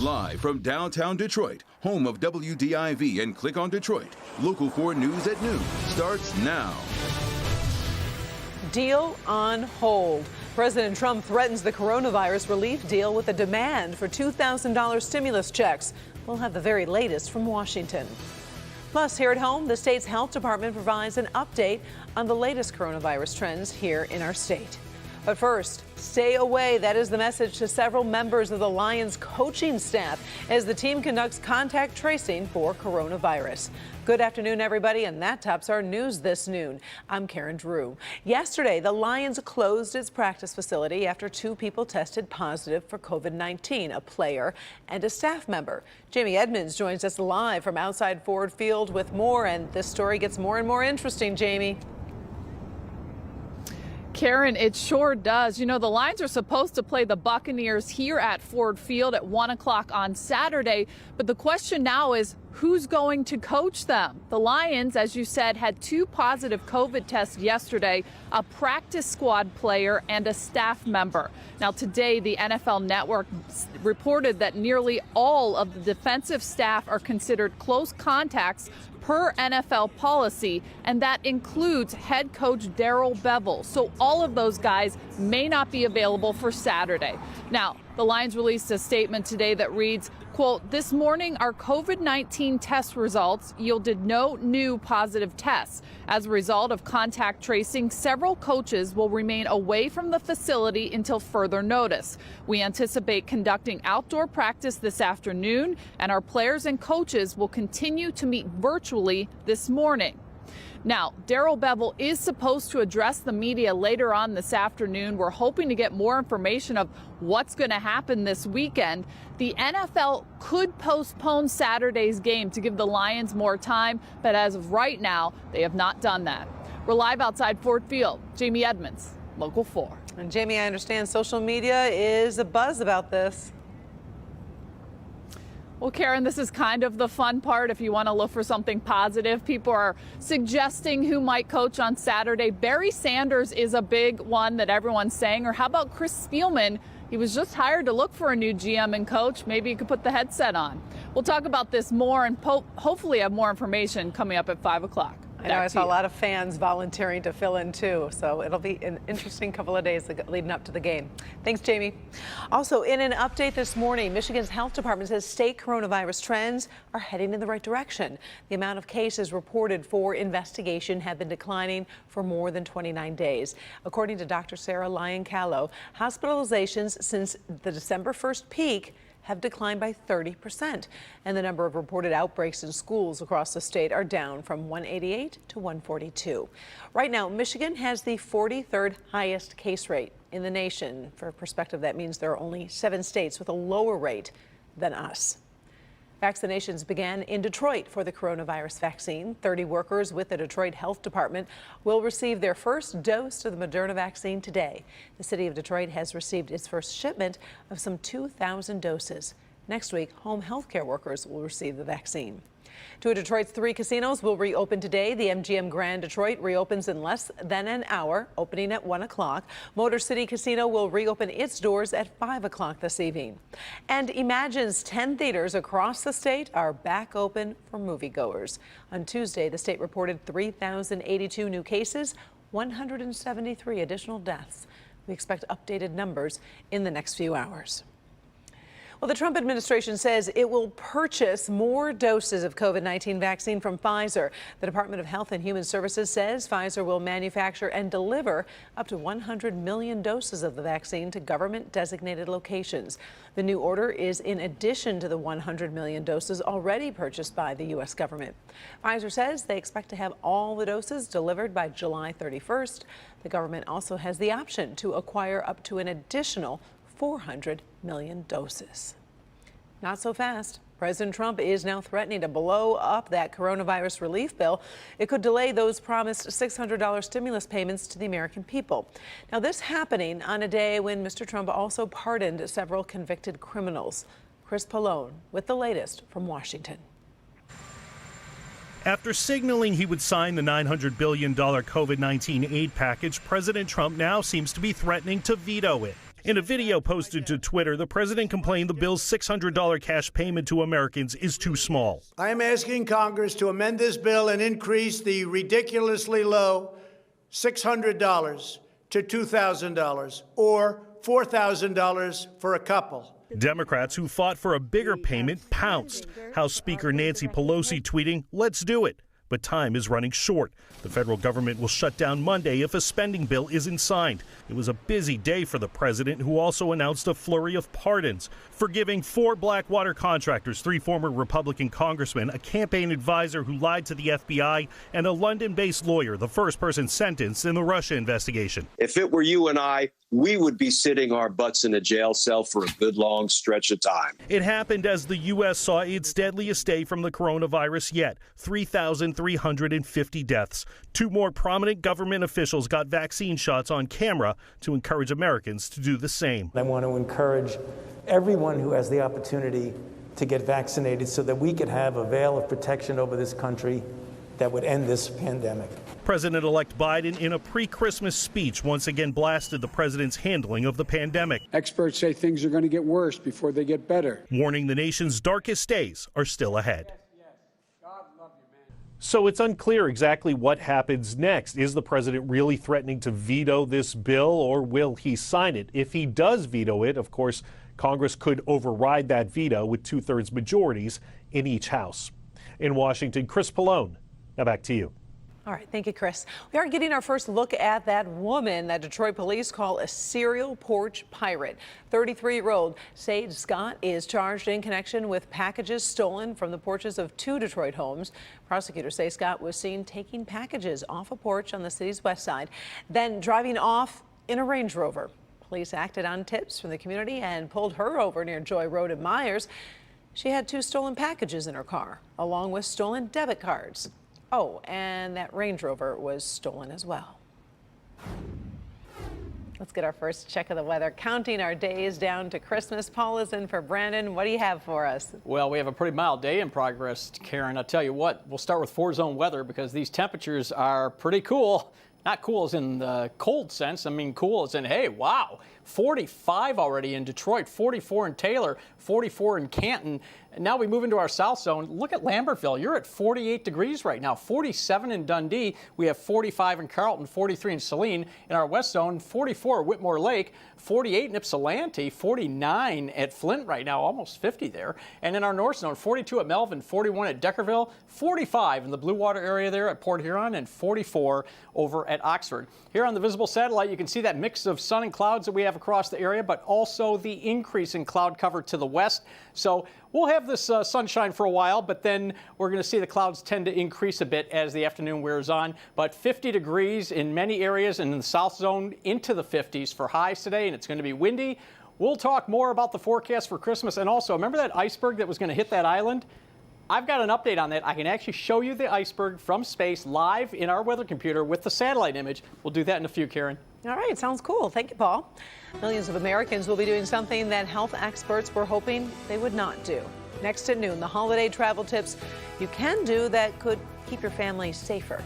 Live from downtown Detroit, home of WDIV and Click on Detroit, Local 4 News at noon starts now. Deal on hold. President Trump threatens the coronavirus relief deal with a demand for $2,000 stimulus checks. We'll have the very latest from Washington. Plus, here at home, the state's health department provides an update on the latest coronavirus trends here in our state. But first, stay away. That is the message to several members of the Lions coaching staff as the team conducts contact tracing for coronavirus. Good afternoon, everybody, and that tops our news this noon. I'm Karen Drew. Yesterday, the Lions closed its practice facility after 2 people tested positive for COVID-19, a player and a staff member. Jamie Edmonds joins us live from outside Ford Field with more, and this story gets more and more interesting, Jamie. Karen, it sure does. You know, the Lions are supposed to play the Buccaneers here at Ford Field at 1 o'clock on Saturday. But the question now is, who's going to coach them? The Lions, as you said, had 2 positive COVID tests yesterday, a practice squad player and a staff member. Now, today, the NFL Network reported that nearly all of the defensive staff are considered close contacts per NFL policy, and that includes head coach Darrell Bevell. So all of those guys may not be available for Saturday. Now, the Lions released a statement today that reads, quote, "This morning, our COVID-19 test results yielded no new positive tests. As a result of contact tracing, several coaches will remain away from the facility until further notice. We anticipate conducting outdoor practice this afternoon, and our players and coaches will continue to meet virtually this morning." Now, Darrell Bevell is supposed to address the media later on this afternoon. We're hoping to get more information of what's going to happen this weekend. The NFL could postpone Saturday's game to give the Lions more time, but as of right now, they have not done that. We're live outside Ford Field. Jamie Edmonds, Local 4. And Jamie, I understand social media is abuzz about this. Well, Karen, this is kind of the fun part if you want to look for something positive. People are suggesting who might coach on Saturday. Barry Sanders is a big one that everyone's saying. Or how about Chris Spielman? He was just hired to look for a new GM and coach. Maybe you could put the headset on. We'll talk about this more and hopefully have more information coming up at 5 o'clock. I know I saw a lot of fans volunteering to fill in too, so it'll be an interesting couple of days leading up to the game. Thanks, Jamie. Also, in an update this morning, Michigan's health department says state coronavirus trends are heading in the right direction. The amount of cases reported for investigation have been declining for more than 29 days. According to Dr. Sarah Lyon-Callow, hospitalizations since the December 1st peak have declined by 30%, and the number of reported outbreaks in schools across the state are down from 188 to 142. Right now, Michigan has the 43rd highest case rate in the nation. For perspective, that means there are only 7 states with a lower rate than us. Vaccinations began in Detroit for the coronavirus vaccine. 30 workers with the Detroit Health Department will receive their first dose of the Moderna vaccine today. The city of Detroit has received its first shipment of some 2,000 doses. Next week, home health care workers will receive the vaccine. 2 of Detroit's 3 casinos will reopen today. The MGM Grand Detroit reopens in less than an hour, opening at 1 o'clock. Motor City Casino will reopen its doors at 5 o'clock this evening. And Imagine's 10 theaters across the state are back open for moviegoers. On Tuesday, the state reported 3,082 new cases, 173 additional deaths. We expect updated numbers in the next few hours. Well, the Trump administration says it will purchase more doses of COVID-19 vaccine from Pfizer. The Department of Health and Human Services says Pfizer will manufacture and deliver up to 100 million doses of the vaccine to government-designated locations. The new order is in addition to the 100 million doses already purchased by the U.S. government. Pfizer says they expect to have all the doses delivered by July 31st. The government also has the option to acquire up to an additional 400 million doses. Not so fast. President Trump is now threatening to blow up that coronavirus relief bill. It could delay those promised $600 stimulus payments to the American people. Now, this happening on a day when Mr. Trump also pardoned several convicted criminals. Chris Pallone with the latest from Washington. After signaling he would sign the $900 billion COVID-19 aid package, President Trump now seems to be threatening to veto it. In a video posted to Twitter, the president complained the bill's $600 cash payment to Americans is too small. I am asking Congress to amend this bill and increase the ridiculously low $600 to $2,000 or $4,000 for a couple. Democrats who fought for a bigger payment pounced. House Speaker Nancy Pelosi tweeting, "Let's do it." But time is running short. The federal government will shut down Monday if a spending bill isn't signed. It was a busy day for the president, who also announced a flurry of pardons, forgiving 4 Blackwater contractors, 3 former Republican congressmen, a campaign advisor who lied to the FBI, and a London-based lawyer, the first person sentenced in the Russia investigation. If it were you and I, we would be sitting our butts in a jail cell for a good long stretch of time. It happened as the U.S. saw its deadliest day from the coronavirus yet, 3,350 deaths. 2 more prominent government officials got vaccine shots on camera to encourage Americans to do the same. I want to encourage everyone who has the opportunity to get vaccinated so that we could have a veil of protection over this country that would end this pandemic. President-elect Biden, in a pre-Christmas speech, once again blasted the president's handling of the pandemic. Experts say things are going to get worse before they get better, warning the nation's darkest days are still ahead. So it's unclear exactly what happens next. Is the president really threatening to veto this bill, or will he sign it? If he does veto it, of course, Congress could override that veto with 2/3 majorities in each house. In Washington, Chris Pallone. Now back to you. All right, thank you, Chris. We are getting our first look at that woman that Detroit police call a serial porch pirate. 33-year-old Sage Scott is charged in connection with packages stolen from the porches of 2 Detroit homes. Prosecutors say Scott was seen taking packages off a porch on the city's west side, then driving off in a Range Rover. Police acted on tips from the community and pulled her over near Joy Road in Myers. She had 2 stolen packages in her car, along with stolen debit cards. Oh, and that Range Rover was stolen as well. Let's get our first check of the weather. Counting our days down to Christmas. Paul is in for Brandon. What do you have for us? Well, we have a pretty mild day in progress, Karen. I'll tell you what, we'll start with 4-zone weather because these temperatures are pretty cool. Not cool as in the cold sense. I mean, cool as in, hey, wow, 45 already in Detroit, 44 in Taylor, 44 in Canton. And now we move into our south zone. Look at Lambertville. You're at 48 degrees right now, 47 in Dundee. We have 45 in Carlton, 43 in Saline. In our west zone, 44 at Whitmore Lake, 48 in Ypsilanti, 49 at Flint right now, almost 50 there. And in our north zone, 42 at Melvin, 41 at Deckerville, 45 in the Blue Water area there at Port Huron, and 44 over at Oxford. Here on the visible satellite, you can see that mix of sun and clouds that we have across the area, but also the increase in cloud cover to the west. So we'll have this sunshine for a while, but then we're going to see the clouds tend to increase a bit as the afternoon wears on. But 50 degrees in many areas, and in the south zone into the 50s for highs today, and it's going to be windy. We'll talk more about the forecast for Christmas. And also, remember that iceberg that was going to hit that island? I've got an update on that. I can actually show you the iceberg from space live in our weather computer with the satellite image. We'll do that in a few, Karen. All right, sounds cool. Thank you, Paul. Millions of Americans will be doing something that health experts were hoping they would not do. Next at noon, the holiday travel tips you can do that could keep your family safer.